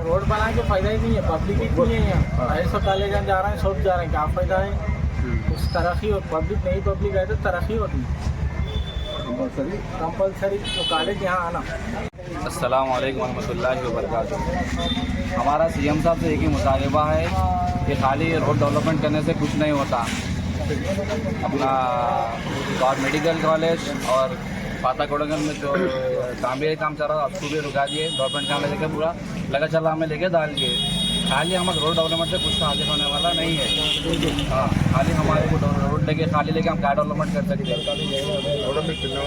Road बना के फायदा ही नहीं है, पब्लिक ही नहीं है यहाँ। ऐसा कॉलेज जा रहे हैं, सब जा रहे हैं, क्या फायदा है? उस तरक्की हो, पब्लिक नहीं पब्लिक है तो तरक्की होती कंपलसरी तो कॉलेज यहाँ आना। अस्सलाम वालेकुम रहमतुल्लाहि व बरकातुहू। हमारा सीएम साहब से एक ही मुतालबा है कि खाली रोड डेवलपमेंट करने से कुछ नहीं होता। अपना मेडिकल कॉलेज और पाता कोडंगल में जो काम चल रहा था उसको भी रुका दिए, गवर्नमेंट काम लेके पूरा लगा चला हमें लेके डाल दिए। खाली हमारे रोड डेवलपमेंट से कुछ आगे होने वाला नहीं है। हाँ, खाली हमारे को रोड खाली लेके हम क्या डेवलपमेंट कर सकते हैं।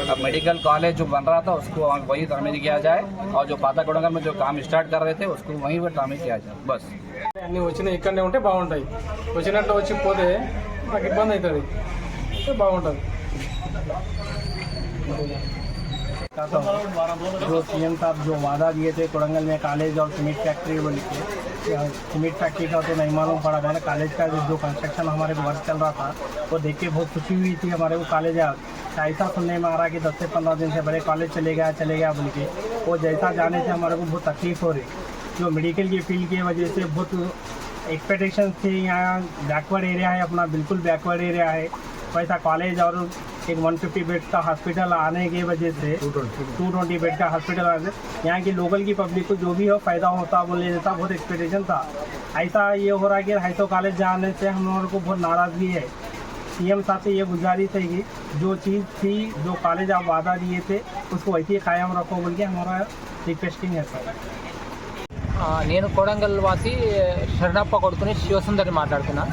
अब मेडिकल कॉलेज जो बन रहा था उसको वही तामीर किया जाए, और जो पाता कोडंगल में जो काम स्टार्ट कर रहे थे उसको वहीं पर तामीर किया जाए बस। అన్నీ వచ్చినాయి ఇక్కడనే ఉంటే బాగుంటాయి, వచ్చినట్లు వచ్చి పోతే నాకు ఇబ్బంది అవుతుంది, బాగుంటుంది। जो सीएम साहब जो वादा दिए थे कोडंगल में कॉलेज और सीमेंट फैक्ट्री बोल के, सीमेंट फैक्ट्री का तो नहीं मालूम पड़ा था, कॉलेज का जो कंस्ट्रक्शन हमारे को वर्क चल रहा था वो देख के बहुत खुशी हुई थी हमारे को। कॉलेज ऐसा सुनने में आ रहा कि 10 से 15 दिन से बड़े कॉलेज चले गया बोल के, वो जैसा जाने से हमारे को बहुत तकलीफ हो रही। जो मेडिकल की फील्ड की वजह से बहुत एक्सपेक्टेशन थे, यहाँ बैकवर्ड एरिया है, अपना बिल्कुल बैकवर्ड एरिया है। वैसा कॉलेज और एक 150 बेड का हॉस्पिटल आने की वजह से 220 बेड का हॉस्पिटल आने से यहाँ की लोकल की पब्लिक को जो भी हो फ़ायदा होता बोले जैसा बहुत एक्सपेक्टेशन था। ऐसा ये हो रहा है कि हाई तो कॉलेज जाने से हम लोगों को बहुत नाराज़गी है। सीएम साहब से ये गुजारिश है कि जो चीज़ थी, जो कॉलेज आप वादा दिए थे उसको वैसे ही कायम रखो बोल के हमारा रिक्वेस्टिंग है सर। నేను కోడంగల్ వాసి శరణప్ప కొడుకుని శివసుందరి మాట్లాడుతున్నా।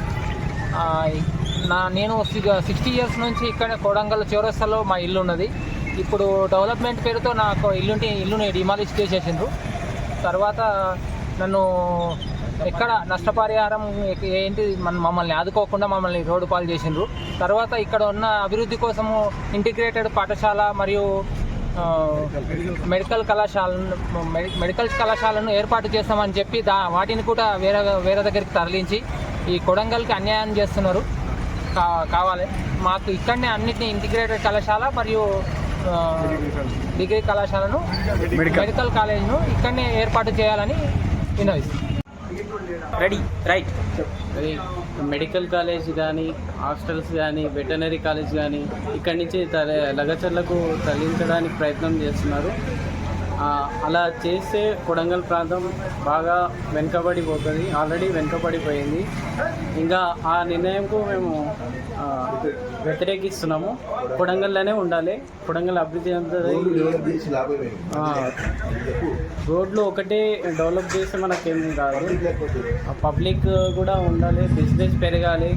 నేను 60 ఇయర్స్ నుంచి ఇక్కడ కోడంగల్ చౌరస్తాలో మా ఇల్లు ఉన్నది। ఇప్పుడు డెవలప్మెంట్ పేరుతో నాకు ఇల్లుని డిమాలిష్ చేసేసిండ్రు। తర్వాత నన్ను ఎక్కడ నష్టపరిహారం ఏంటి మమ్మల్ని ఆదుకోకుండా మమ్మల్ని రోడ్డు పాలు చేసిండ్రు। తర్వాత ఇక్కడ ఉన్న అభివృద్ధి కోసము ఇంటిగ్రేటెడ్ పాఠశాల మరియు మెడికల్ కళాశాలను ఏర్పాటు చేస్తామని చెప్పి వాటిని కూడా వేరే దగ్గరికి తరలించి ఈ కొడంగల్కి అన్యాయం చేస్తున్నారు। కావాలి మాకు ఇక్కడనే అన్నిటినీ ఇంటిగ్రేటెడ్ కళాశాల మరియు డిగ్రీ కళాశాలను మెడికల్ కాలేజ్ను ఇక్కడనే ఏర్పాటు చేయాలని విన్నవిస్తున్నాను। రెడీ రైట్ మెడికల్ కాలేజ్ కానీ హాస్టల్స్ కానీ వెటనరీ కాలేజ్ కానీ ఇక్కడి నుంచి లగచర్లకు తరలించడానికి ప్రయత్నం చేస్తున్నారు। అలా చేస్తే కొడంగల్ ప్రాంతం బాగా వెనుకబడిపోతుంది, ఆల్రెడీ వెనుకబడిపోయింది। ఇంకా ఆ నిర్ణయంకు మేము వ్యతిరేకిస్తున్నాము। కొడంగల్లోనే ఉండాలి, కొడంగల్ అభివృద్ధి అంతా రోడ్లు ఒకటే డెవలప్ చేస్తే మనకేం కాదు, పబ్లిక్ కూడా ఉండాలి, బిజినెస్ పెరగాలి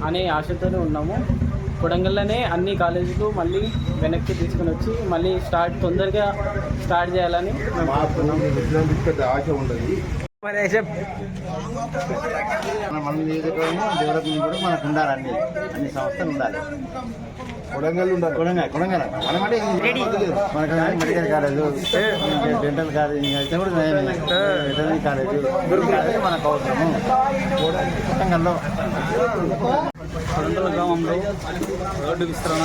అనే ఆశతోనే ఉన్నాము। కొడంగల్లోనే అన్ని కాలేజీలు మళ్ళీ వెనక్కి తీసుకుని వచ్చి మళ్ళీ తొందరగా స్టార్ట్ చేయాలని మేము ఆశ ఉంటుంది। మన నియోజకవర్గం డెవలప్మెంట్ కూడా మనకు ఉండాలి, అన్ని సంస్థలు ఉండాలి। కొడంగల్ మనమంటే మనకు మెడికల్ కాలేజు, డెంటల్ కాలేజ్ అయితే కూడా వెటనరీ కాలేజు మనకు అవసరము। కొడంగల్లో కొడంగల్ గ్రామంలో రోడ్డు విస్తరణ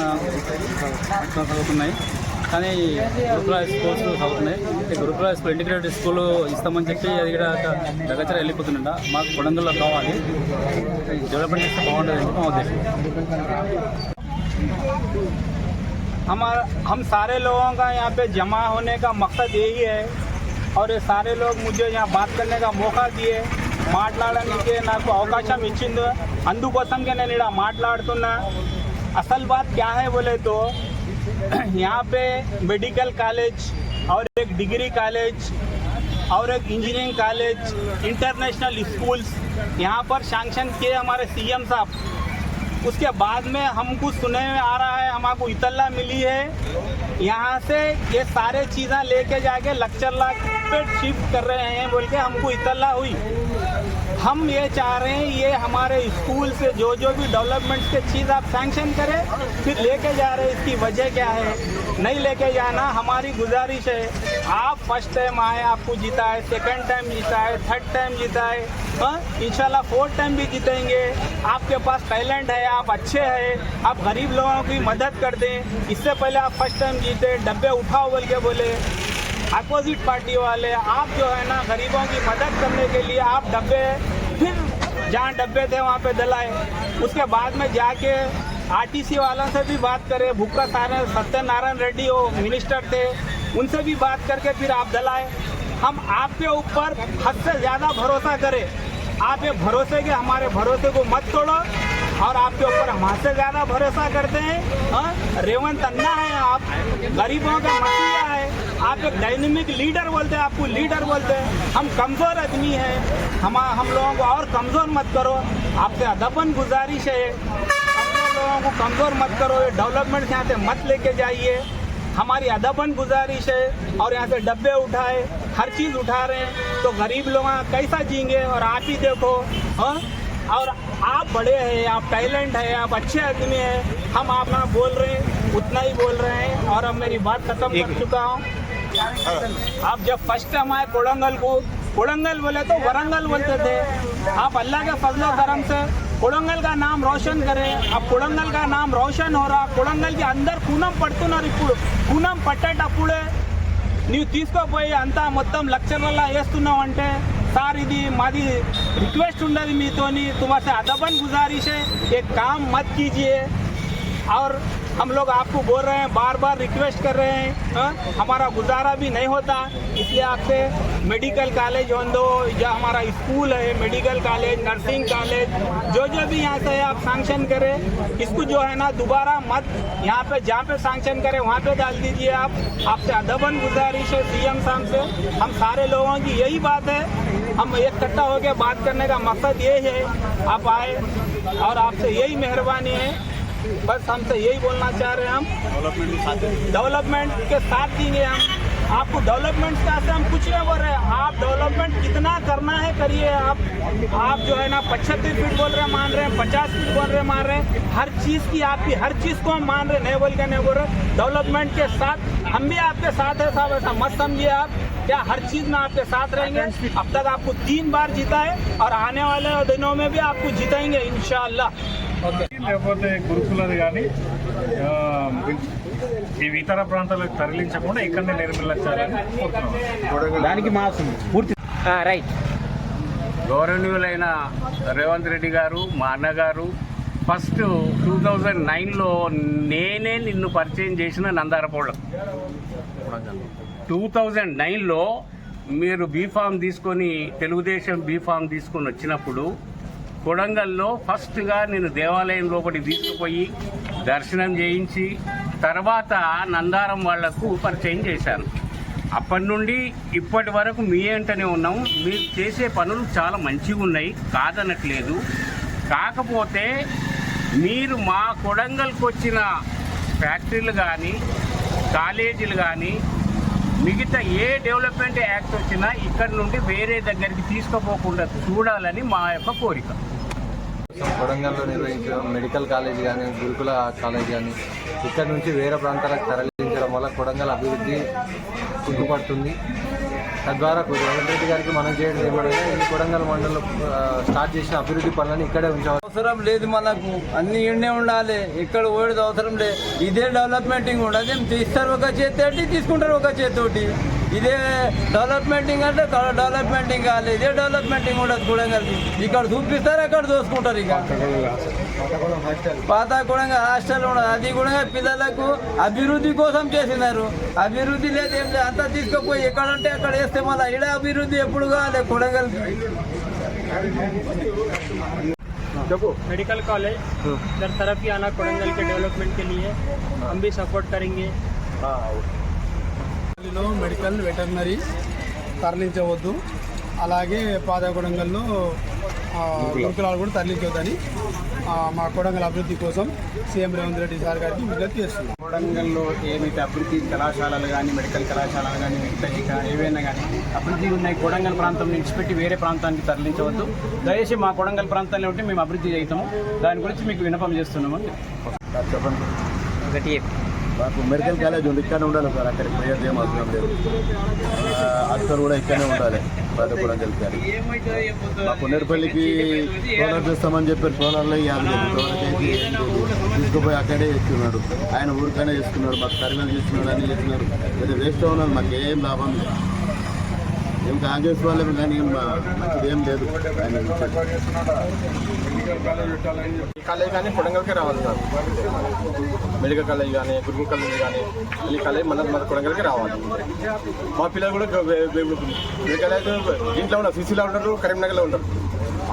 సాగుతున్నాయి, కానీ గురుకుల స్కూల్స్ సాగుతున్నాయి। గురుకుల స్కూల్ ఇంటిగ్రేటెడ్ స్కూల్ ఇస్తామని చెప్పి అది కూడా దగ్గర వెళ్ళిపోతుండ మాకు కొడంగల్లో కావాలి, డెవలప్మెంట్ చేస్తే బాగుంటుంది మా ఉద్దేశం। हम सारे लोगों का यहाँ पे जमा होने का मकसद यही है, और ये सारे लोग मुझे यहाँ बात करने का मौका दिए, మాట్లాడడానికి నాకు అవకాశం ఇచ్చింది, అందుకోసంకే నేను ఇక్కడ మాట్లాడుతున్నా। असल बात क्या है बोले तो यहाँ पे मेडिकल कॉलेज और एक डिग्री कॉलेज और एक इंजीनियरिंग कॉलेज, इंटरनेशनल स्कूल्स यहाँ पर सैंक्शन किए हमारे सीएम साहब। उसके बाद में हमको सुने में आ रहा है, हमको इतला मिली है यहाँ से ये सारे चीज़ें लेके जाके लेक्चर पे शिफ्ट कर रहे हैं बोल के हमको इतला हुई। हम ये चाह रहे हैं ये हमारे स्कूल से जो भी डेवलपमेंट के चीज़ आप सैंक्शन करें, फिर लेके जा रहे हैं, इसकी वजह क्या है? नहीं लेके जाना हमारी गुजारिश है। आप फर्स्ट टाइम आए, आपको जीता है, सेकंड टाइम जीता है, थर्ड टाइम जीता है, इंशाल्लाह फोर्थ टाइम भी जीतेंगे। आपके पास टैलेंट है, आप अच्छे हैं, आप गरीब लोगों की मदद कर दें। इससे पहले आप फर्स्ट टाइम जीते, डब्बे उठाओ बोल के बोले, अपोजिट पार्टी वाले, आप जो है ना गरीबों की मदद करने के लिए आप डब्बे फिर जहाँ डब्बे थे वहाँ पे दलाए। उसके बाद में जाके आरटीसी वालों से भी बात करें, भुक्का सत्यनारायण रेड्डी वो मिनिस्टर थे, उनसे भी बात करके फिर आप दलाए। हम आपके ऊपर हद से ज़्यादा भरोसा करें, आप ये भरोसे के हमारे भरोसे को मत तोड़ो, और आपके ऊपर हमसे ज़्यादा भरोसा करते हैं। रेवंत अन्ना है, आप गरीबों का मसीहा है, आप एक डायनेमिक लीडर बोलते हैं, आपको लीडर बोलते हैं। हम कमज़ोर आदमी हैं, हम लोगों को और कमज़ोर मत करो, आपसे अदबन गुजारिश है, कमज़ोर लोगों को कमज़ोर मत करो, ये डेवलपमेंट यहाँ से मत लेके जाइए, हमारी अदबन गुजारिश है। और यहाँ से डब्बे उठाए, हर चीज़ उठा रहे हैं, तो गरीब लोग कैसा जीएंगे। और आप ही देखो, और आप बड़े हैं, आप टैलेंट है, आप अच्छे आदमी हैं, हम आप ना बोल रहे हैं उतना ही बोल रहे हैं। और अब मेरी बात खत्म कर चुका हूँ। आप जब फर्स्ट टाइम आए कोड़ंगल बोले तो वरंगल बोलते थे। आप अल्लाह के फजल करम से कोड़ंगल का नाम रोशन करें। अब कोड़ंगल का नाम रोशन हो रहा, कोड़ंगल के अंदर కూనం పడుతున్నారు, ఇప్పుడు కూనం పట్టేటప్పుడే నీవు తీసుకుపోయి అంతా మొత్తం లెక్చర్లలో వేస్తున్నావు అంటే, సార్ ఇది మాది रिक्वेस्ट ఉండదు మీతోని, तुम्हारे अदबन गुजारिश है, ये काम मत कीजिए। और हम लोग आपको बोल रहे हैं, बार बार रिक्वेस्ट कर रहे हैं, हमारा गुजारा भी नहीं होता, इसलिए आपसे मेडिकल कॉलेज हो दो, या हमारा स्कूल है मेडिकल कॉलेज, नर्सिंग कॉलेज, जो भी यहाँ से आप सैंक्शन करें, इसको जो है ना दोबारा मत यहाँ पे जहाँ पे सैंक्शन करें वहाँ पे डाल दीजिए। आप आपसे अदबन गुजारिश है सीएम साहब से, हम सारे लोगों की यही बात है, हम इकट्ठा होकर बात करने का मकसद ये है, आप आए और आपसे यही मेहरबानी है, बस हमसे यही बोलना चाह रहे हैं। हम डेवलपमेंट के साथ देंगे, हम आपको डेवलपमेंट का से हम कुछ नहीं बोल रहे हैं, आप डेवलपमेंट कितना करना है करिए। आप जो है ना 75 फीट बोल रहे हैं मान रहे हैं, 50 फीट बोल रहे हैं मान रहे हैं, हर चीज़ की आपकी हर चीज़ को हम मान रहे, नहीं बोल के नहीं बोल रहे। डेवलपमेंट के साथ हम भी आपके साथ है साहब, ऐसा मत समझिए आप, क्या हर चीज़ में आपके साथ रहेंगे। अब तक आपको 3 बार जीता है और आने वाले दिनों में भी आपको जीतेंगे इंशाअल्लाह। లేకపోతే గురుకులది కానీ ఇవి ఇతర ప్రాంతాలకు తరలించకుండా ఇక్కడనే నిర్మించాలని కోరుతున్నాం. దానికి మా పూర్తి రైట్. గౌరవనీయులైన రేవంత్ రెడ్డి గారు, మా అన్నగారు, ఫస్ట్ 2009లో నేనే నిన్ను పరిచయం చేసిన నందారపోళ్ళకు. 2009లో మీరు బీఫామ్ తీసుకొని, తెలుగుదేశం బీఫామ్ తీసుకొని వచ్చినప్పుడు కొడంగల్లో ఫస్ట్గా నేను దేవాలయం లోపలికి తీసుకుపోయి దర్శనం చేయించి తర్వాత నందారం వాళ్లకు పరిచయం చేశాను. అప్పటి నుండి ఇప్పటి వరకు మీ వెంటనే ఉన్నాము. మీరు చేసే పనులు చాలా మంచిగా ఉన్నాయి, కాదనట్లేదు. కాకపోతే మీరు మా కొడంగల్కి వచ్చిన ఫ్యాక్టరీలు కానీ, కాలేజీలు కానీ, మిగతా ఏ డెవలప్మెంట్ యాక్ట్ వచ్చినా ఇక్కడ నుండి వేరే దగ్గరికి తీసుకుపోకుండా చూడాలని మా యొక్క కోరిక. కొడంగల్లో నిర్వహించిన మెడికల్ కాలేజ్ కానీ, గురుకుల కాలేజ్ కానీ ఇక్కడ నుంచి వేరే ప్రాంతాలకు తరలించడం వల్ల కొడంగల్ అభివృద్ధి కుంటుపడుతుంది. తద్వారా రేవంత్ రెడ్డి గారికి మనం చేయడం ఏమనగా ఈ కొడంగల్ మండలంలో స్టార్ట్ చేసిన అభివృద్ధి పనులను ఇక్కడే ఉంచవచ్చు. అవసరం లేదు, మనకు అన్ని ఇండే ఉండాలి, ఇక్కడ ఓడేది అవసరం లేదు. ఇదే డెవలప్మెంటింగ్ ఉండదు, తీస్తారు ఒక చేతి తీసుకుంటారు ఒక చేతోటి. ఇదే డెవలప్మెంటింగ్ అంటే డెవలప్మెంటింగ్ కావాలి, ఇదే డెవలప్మెంటింగ్ ఉండదు కొడంగల్కి. ఇక్కడ చూపిస్తారు, అక్కడ దోసుకుంటారు. ఇక పాత కొడంగల్ హాస్టల్ ఉండదు, అది కూడా పిల్లలకు అభివృద్ధి కోసం చేసినారు. అభివృద్ధి లేదు, ఏం లేదు, అంతా తీసుకుపోయి ఎక్కడంటే అక్కడ వేస్తే మళ్ళీ ఇడ అభివృద్ధి ఎప్పుడు కావాలి కొడంగల్కి. मेडिकल कॉलेज इधर तरफ ही आना कोड़ंगल के डेवलपमेंट के लिए हम भी सपोर्ट करेंगे. మెడికల్ వెటర్నరీ తరలించవద్దు, అలాగే పాదకొడంగల్లో గురుకులాలు కూడా తరలించవద్దని మా కొడంగల్ అభివృద్ధి కోసం సీఎం రేవంత్ రెడ్డి సార్ గారికి విజ్ఞప్తి చేస్తున్నాం. కొడంగల్లో ఏమైతే అభివృద్ధి కళాశాలలు కానీ, మెడికల్ కళాశాలలు కానీ, మెడికల్ ఏవైనా కానీ అభివృద్ధి ఉన్నాయి, కొడంగల్ ప్రాంతం నుంచి పెట్టి వేరే ప్రాంతానికి తరలించవద్దు. దయచేసి మా కొడంగల్ ప్రాంతంలో ఉంటే మేము అభివృద్ధి చేస్తాము, దాని గురించి మీకు విన్నపం చేస్తున్నాము. ఒకటి మాకు మెడికల్ కాలేజ్ ఉంది, ఇక్కడనే ఉండాలి సార్. అక్కడికి పోయేది ఏం అవసరం లేదు. హాస్పిటల్ కూడా ఇక్కడనే ఉండాలి. కొడంగల్ కానీ మాకు కొన్నేరుపల్లికి సోలార్ చేస్తామని చెప్పారు. సోలార్లో 50 లేదు. సోలార్ చేసి తీసుకుపోయి అక్కడే చేస్తున్నాడు. ఆయన ఊరికనే చేస్తున్నాడు. మాకు సర్వేలు చేస్తున్నాడు, అన్నీ చేస్తున్నారు. ఇది వేస్ట్ అవునాడు. మాకు ఏం లాభం లేదు. ఏం కాంగ్రెస్ వాళ్ళేమో కానీ మంచిది ఏం లేదు. కాలేజ్ కానీ కొడంగల్కే రావాలి సార్. మెడికల్ కాలేజ్ కానీ గురుకుల కాలేజ్ కానీ అన్ని కాలేజ్ మన కొడంగల్కే రావాలి. మా పిల్లలు కూడా మెడికల్ కాలేజ్ ఇంట్లో ఉన్నారు, సిసిలో ఉంటారు, కరీంనగర్లో ఉంటారు.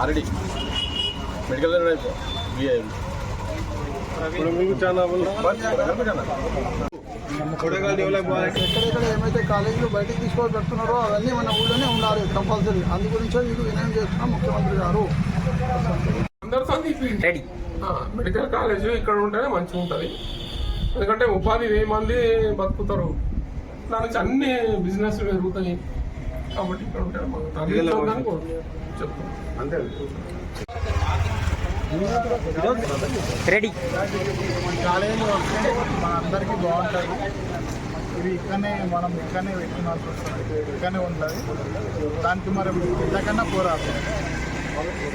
ఆల్రెడీ మెడికల్ కొడంగల్ డెవలప్ ఎక్కడెక్కడ ఏమైతే కాలేజీలు బయటకు తీసుకొని పెడుతున్నారో అవన్నీ మన ఊళ్ళోనే ఉండాలి కంపల్సరీ. అందు గురించే మీకు వినయం చేస్తున్నాం ముఖ్యమంత్రి గారు. మెడికల్ కాలేజ్ ఇక్కడ ఉంటేనే మంచిగా ఉంటుంది. ఎందుకంటే ఉపాధి 1000 మంది బతుకుతారు. దాని నుంచి అన్ని బిజినెస్ పెరుగుతాయి. కాబట్టి ఇక్కడ ఉంటే చెప్తాను అంతే. రెడీ కాలేజీ వస్తే మన అందరికీ బాగుంటుంది. ఇది ఇక్కడనే మనం ఇక్కడనే పెట్టినాల్సి వస్తుంది. ఇక్కడనే ఉంటుంది. దానికి మరి ఇంతకన్నా పోరాదు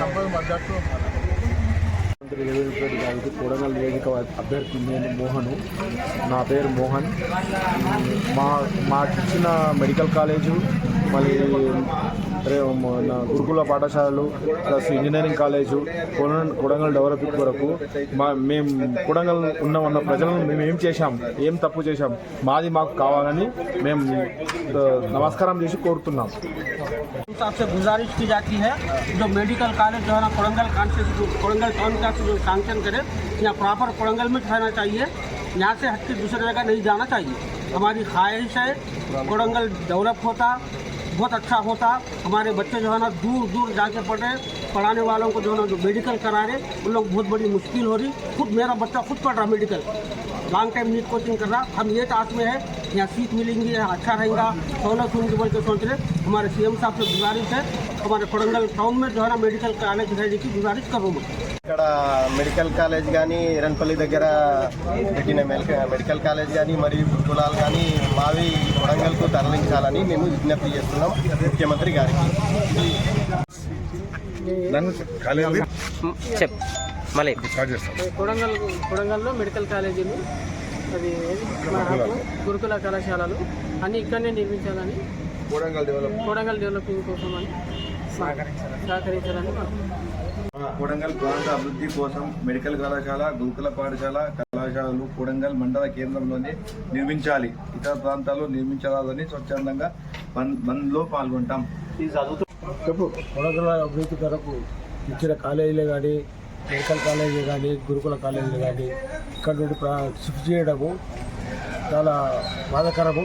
సంపద మద్దతు. రేవంత్ రెడ్డి గారికి కొడంగల్ నియోజక అభ్యర్థి నేను మోహను. నా పేరు మోహన్. మాకు ఇచ్చిన మెడికల్ కాలేజు, మళ్ళీ గురుకుల పాఠశాలలు plus engineering college Kodangal developing కొరకు మేము కొడంగల్ ఉన్న ప్రజలను మేము ఏం చేశాం, ఏం తప్పు చేశాం, మాకు కావాలని మేము నమస్కారం చేసి కోరుతున్నాం. आपसे गुजारिश की जाती है जो मेडिकल कॉलेज जो है ना कोड़ंगल टाउन का जो सैंक्शन करे, यहाँ प्रॉपर कोड़ंगल में रहना चाहिए. यहाँ से हट के दूसरी जगह नहीं जाना चाहिए. हमारी ख्वाहिश है कोड़ंगल डेवलप होता, बहुत अच्छा होता. हमारे बच्चे जो है ना दूर दूर जाके पढ़ाने वालों को जो है ना जो मेडिकल करा रहे उन लोग बहुत बड़ी मुश्किल हो रही. खुद मेरा बच्चा खुद पढ़ रहा medical, long time NEET coaching कर रहा. हम ये चाहते में है यहाँ सीट मिलेंगी, यहाँ अच्छा रहेगा, सहूलत होंगी बोल के सोच रहे. हमारे सीएम साहब से गुजारिश है हमारे कोड़ंगल टाउन में जो है ना मेडिकल कॉलेज रहने की गुजारिश करूँ मैं. ఇక్కడ మెడికల్ కాలేజ్ కానీ ఎరన్పల్లి దగ్గర పెట్టిన మెడికల్ కాలేజ్ కానీ మరియు గురుకులాలు కానీ మావి కొడంగల్కు తరలించాలని మేము విజ్ఞప్తి చేస్తున్నాం ముఖ్యమంత్రి గారికి. కొడంగల్లో మెడికల్ కాలేజీలు, అది గురుకుల కళాశాలలు అన్నీ ఇక్కడనే నిర్మించాలని, కొడంగల్ డెవలపింగ్ కోసం అని సహకరించాలని. కొడంగల్ ప్రాంత అభివృద్ధి కోసం మెడికల్ కళాశాల, గురుకుల పాఠశాల కళాశాలలు కొడంగల్ మండల కేంద్రంలోనే నిర్మించాలి. ఇతర ప్రాంతాల్లో నిర్మించాలని స్వచ్ఛందంగా బంద్లో పాల్గొంటాం. కొడంగల్ అభివృద్ధి కొరకు ఇచ్చిన కాలేజీలు కానీ, మెడికల్ కాలేజీలు కానీ, గురుకుల కాలేజీలు కానీ ఇక్కడ నుండి షిఫ్ట్ చేయడము చాలా బాధాకరము.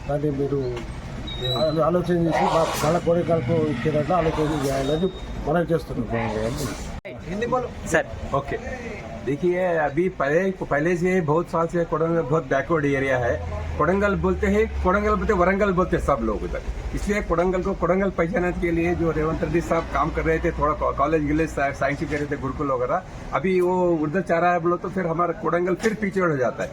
దాన్ని మీరు ఆలోచన చేసి మా కళ కోరికలకు ఇచ్చేటట్లు ఆలోచన చేయాలని మనం చేస్తున్నాం. सर ओके, देखिए अभी पहले से बहुत साल से कोड़ंगल बहुत बैकवर्ड एरिया है. कोड़ंगल बोलते हैं, कोड़ंगल बोलते वरंगल बोलते सब लोग उधर. इसलिए कोड़ंगल को कोड़ंगल पहचानने के लिए जो रेवंत रेड्डी साहब काम कर रहे थे, थोड़ा कॉलेज गिलेज साइंस कर रहे थे, गुरुकुल वगैरह, अभी वो उधर चाह रहा है बोलो तो फिर हमारा कोड़ंगल फिर पिछड़ हो जाता है.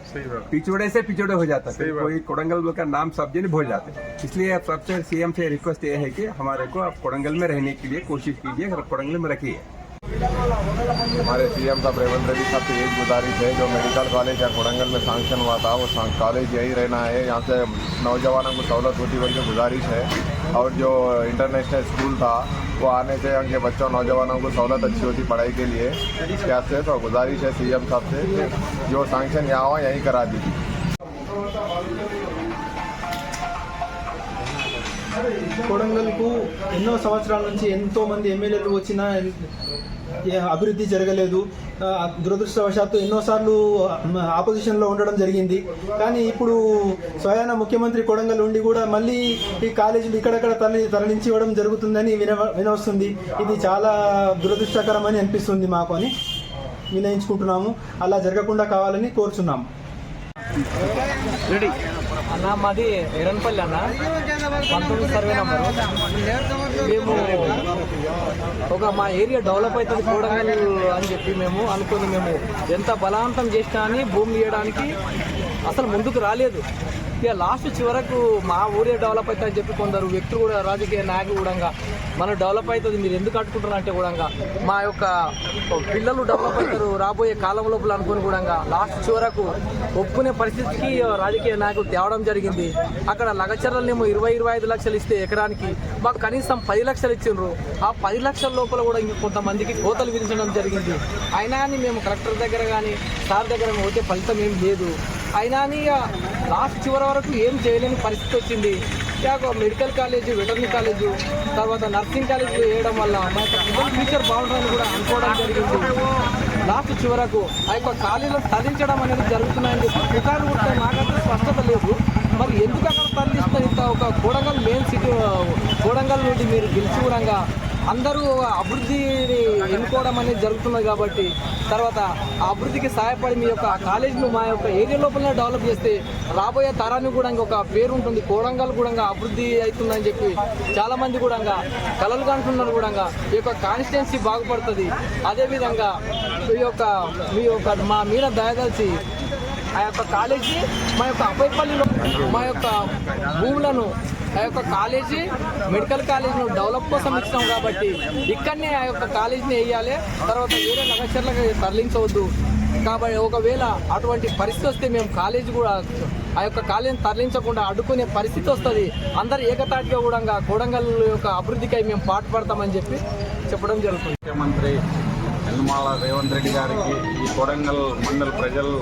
पिछड़े से पिछड़े हो जाता है. कोई कोड़ंगल का नाम सब जन भूल जाते हैं. इसलिए अब सबसे सीएम से रिक्वेस्ट ये है कि हमारे को आप कोड़ंगल में रहने के लिए कोशिश कीजिए, कोड़ंगल में रखिए. हमारे सीएम साहब रेवंत रेड्डी साहब से एक गुजारिश है, जो मेडिकल कॉलेज या कोड़ंगल में सैंक्शन हुआ था वो कॉलेज यही रहना है. यहाँ से नौजवानों को सहूलत होती बल्कि गुजारिश है. और जो इंटरनेशनल स्कूल था वो आने से उनके बच्चों नौजवानों को सहूलत अच्छी होती पढ़ाई के लिए. क्या से तो गुजारिश है सीएम साहब से, जो सैंक्शन यहाँ हुआ यहीं करा दीजिए. కొడంగల్కు ఎన్నో సంవత్సరాల నుంచి ఎంతోమంది ఎమ్మెల్యేలు వచ్చినా అభివృద్ధి జరగలేదు. దురదృష్టవశాత్తు ఎన్నోసార్లు ఆపోజిషన్లో ఉండడం జరిగింది. కానీ ఇప్పుడు స్వయాన ముఖ్యమంత్రి కొడంగల్ ఉండి కూడా మళ్ళీ ఈ కాలేజీలు ఇక్కడక్కడ తరలించి ఇవ్వడం జరుగుతుందని వినవస్తుంది. ఇది చాలా దురదృష్టకరమని అనిపిస్తుంది మాకు అని వినయించుకుంటున్నాము. అలా జరగకుండా కావాలని కోరుచున్నాము. అన్న మాది ఎరన్పల్లి అన్న, 19 సర్వే నంబరు. మేము మా ఏరియా డెవలప్ అవుతుంది కొడంగల్ అని చెప్పి మేము అనుకుని మేము ఎంత బలవంతం చేసినా అని భూమి ఇవ్వడానికి అసలు ముందుకు రాలేదు. ఇక లాస్ట్ చివరకు మా ఊరే డెవలప్ అవుతుంది అని చెప్పి కొందరు వ్యక్తులు కూడా, రాజకీయ నాయకులు కూడా మనం డెవలప్ అవుతుంది మీరు ఎందుకు అట్టుకుంటారు అంటే కూడా మా యొక్క పిల్లలు డెవలప్ అవుతారు రాబోయే కాలం లోపల అనుకుని కూడా లాస్ట్ చివరకు ఒప్పుకునే పరిస్థితికి రాజకీయ నాయకులు తేవడం జరిగింది. అక్కడ లగచర్లనేమో 20-25 లక్షలు ఇస్తే ఎకరానికి మాకు కనీసం 10 లక్షలు ఇచ్చిండ్రు. ఆ 10 లక్షల లోపల కూడా ఇంక కొంతమందికి కోతలు విధించడం జరిగింది. అయినా కానీ మేము కలెక్టర్ దగ్గర కానీ సార్ దగ్గర పోతే ఫలితం ఏం లేదు. అయినా లాస్ట్ చివరి వరకు ఏం చేయలేని పరిస్థితి వచ్చింది. మెడికల్ కాలేజీ, వెటర్నరీ కాలేజు, తర్వాత నర్సింగ్ కాలేజీ వేయడం వల్ల మా యొక్క పిల్లల ఫ్యూచర్ బాగుంటుందని కూడా అనుకోవడం జరిగింది. లాస్ట్ చివరకు ఆ యొక్క కాలేజీలను తరలించడం అనేది జరుగుతున్నాయని చెప్పి పుకార్లు ఉంటాయి. నాకంటే స్పష్టత లేదు. మరి ఎందుకు అక్కడ తరలిస్తున్నారు? ఇంత ఒక కొడంగల్ మెయిన్ సిటీ, కొడంగల్ నుండి మీరు గెలిచి కూడా అందరూ అభివృద్ధిని ఎన్నుకోవడం అనేది జరుగుతున్నది కాబట్టి తర్వాత ఆ అభివృద్ధికి సహాయపడి మీ యొక్క కాలేజీను మా యొక్క ఏరియా లోపలనే డెవలప్ చేస్తే రాబోయే తరానికి కూడా ఒక పేరు ఉంటుంది. కొడంగల్ కూడా అభివృద్ధి అవుతుందని చెప్పి చాలామంది కూడా కలలు కంటున్నారు. కూడా ఈ యొక్క కాన్స్టిట్యున్సీ బాగుపడుతుంది. అదేవిధంగా మీ యొక్క మా మీద దయదలిచి ఆ యొక్క కాలేజీ మా యొక్క అప్పైపల్లిలో మా యొక్క భూములను ఆ యొక్క కాలేజీ, మెడికల్ కాలేజీను డెవలప్ కోసం ఇచ్చినాం కాబట్టి ఇక్కడనే ఆ యొక్క కాలేజీని వేయాలి. తర్వాత వేరే లగచర్లకు తరలించవద్దు. కాబట్టి ఒకవేళ అటువంటి పరిస్థితి వస్తే మేము కాలేజీ కూడా ఆ యొక్క కాలేజీని తరలించకుండా అడ్డుకునే పరిస్థితి వస్తుంది. అందరు ఏకతాటిగా కూడా కొడంగల్ యొక్క అభివృద్ధికై మేము పాటుపడతామని చెప్పి చెప్పడం జరుగుతుంది. ముఖ్యమంత్రి యనమల రేవంత్ రెడ్డి గారికి ఈ కొడంగల్ మండల ప్రజలు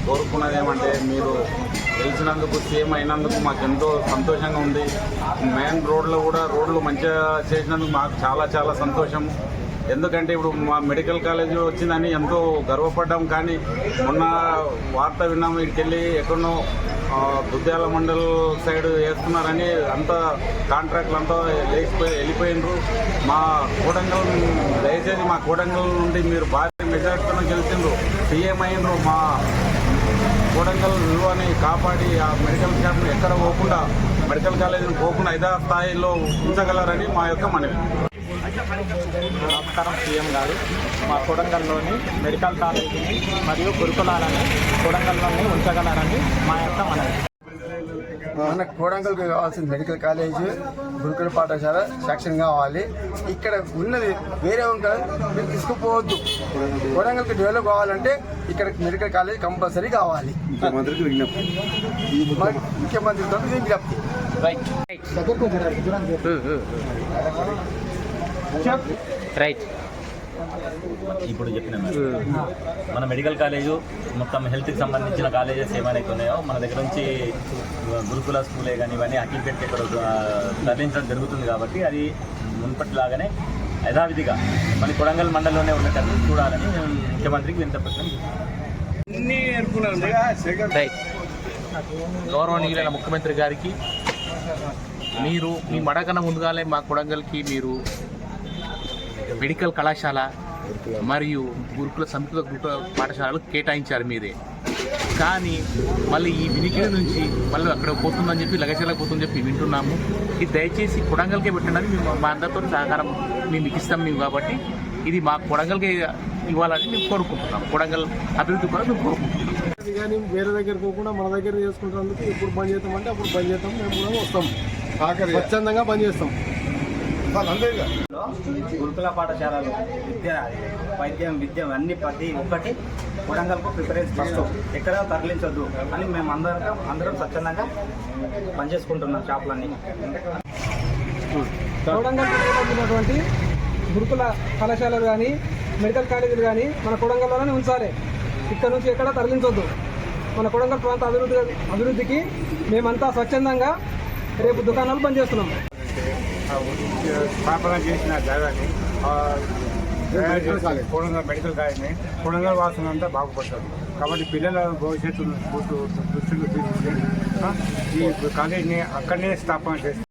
కోరుకున్నది ఏమంటే, మీరు గెలిచినందుకు సీఎం అయినందుకు మాకు ఎంతో సంతోషంగా ఉంది. మెయిన్ రోడ్లు మంచిగా చేసినందుకు మాకు చాలా చాలా సంతోషం. ఎందుకంటే ఇప్పుడు మా మెడికల్ కాలేజీ వచ్చిందని ఎంతో గర్వపడ్డాం. కానీ మొన్న వార్త విన్నాము, ఇక్కడికి ఎక్కడో దుద్యాల మండల్ సైడ్ వేస్తున్నారని అంత కాంట్రాక్ట్లు అంతా వెళ్ళిపోయినరు. మా కొడంగల్, దయచేసి మా కొడంగల్ నుండి మీరు భారీ మెజార్టీతో గెలిచిండ్రు, సీఎం అయినరు. మా కొడంగల్ విలువని కాపాడి ఆ మెడికల్ క్యాంప్ను ఎక్కడ పోకుండా, మెడికల్ కాలేజీని పోకుండా ఐదా స్థాయిలో ఉంచగలరని మా యొక్క మనవి. నమస్కారం సీఎం గారు, మా కొడంగల్లోని మెడికల్ కాలేజీని మరియు గురుకులాలని కొడంగల్లోని ఉంచగలరని మా యొక్క మనవి. మన కొడంగల్కి కావాల్సిన మెడికల్ కాలేజీ, గురుకుల పాఠశాల సెక్షన్ కావాలి. ఇక్కడ ఉన్నది వేరే ఉంటుంది, మీరు తీసుకుపోవద్దు. కొడంగల్కి డెవలప్ కావాలంటే ఇక్కడ మెడికల్ కాలేజ్ కంపల్సరీ కావాలి. ముఖ్యమంత్రితో విజ్ఞప్తి. రైట్. ఇప్పుడు చెప్పిన మన మెడికల్ కాలేజు మొత్తం హెల్త్కి సంబంధించిన కాలేజెస్ ఏమైనా ఉన్నాయో మన దగ్గర నుంచి గురుకుల స్కూలే కానీ ఇవన్నీ అఖిల్పేట్కి ఇక్కడ తరలించడం జరుగుతుంది. కాబట్టి అది మున్పటిలాగానే యథావిధిగా మన కొడంగల్ మండలంలోనే ఉన్నట్టు చూడాలని ముఖ్యమంత్రికి విన్నపం. గౌరవనీయులైన ముఖ్యమంత్రి గారికి, మీరు మీ మడకన ముందుగానే మా కొడంగల్కి మీరు మెడికల్ కళాశాల మరియు గురుకుల సంస్కృత గురుకుల పాఠశాలలు కేటాయించారు మీరే. కానీ మళ్ళీ ఈ వినికిడి నుంచి మళ్ళీ అక్కడ పోతుందని చెప్పి లగచర్లకు పోతుందని చెప్పి వింటున్నాము. ఇది దయచేసి కొడంగల్కే పెట్టడానికి మేము మా అందరితో సహకారం మేము ఇస్తాం మేము. కాబట్టి ఇది మా కొడంగల్కే ఇవ్వాలని మేము కోరుకుంటున్నాం. కొడంగల్ అభివృద్ధి కూడా మేము కోరుకుంటున్నాం. కానీ వేరే దగ్గర పోకుండా మన దగ్గర చేసుకుంటున్నందుకు ఎప్పుడు బంద్ చేస్తామంటే అప్పుడు బంద్ చేస్తాం. మేము కూడా వస్తాం, స్వచ్ఛందంగా బంద్ చేస్తాం. గురుకుల పాఠశాలలు వైద్యం విద్య అన్ని ప్రతి ఒక్కటి కొడంగల్కు ప్రిఫరెన్స్ ఫస్ట్, ఎక్కడ తరలించొద్దు అని మేము అందరం స్వచ్ఛందంగా పనిచేసుకుంటున్నాం షాపులన్నీ. కొడంగల్కి ఉన్నటువంటి గురుకుల కళాశాలలు కానీ మెడికల్ కాలేజీలు కానీ మన కొడంగల్లోనే ఉంచాలి. ఇక్కడ నుంచి ఎక్కడ తరలించొద్దు. మన కొడంగల్ ప్రాంత అభివృద్ధికి మేమంతా స్వచ్ఛందంగా రేపు దుకాణాలు బంద్ చేస్తున్నాం. స్థాపన చేసిన జాగాని కొడంగల్ మెడికల్ కాలేజీని కొడంగల్ వాసులు అంతా బాగుపడతారు. కాబట్టి పిల్లల భవిష్యత్తు దృష్టిలో తీసుకుని ఈ కాలేజీని అక్కడనే స్థాపన చేస్తారు.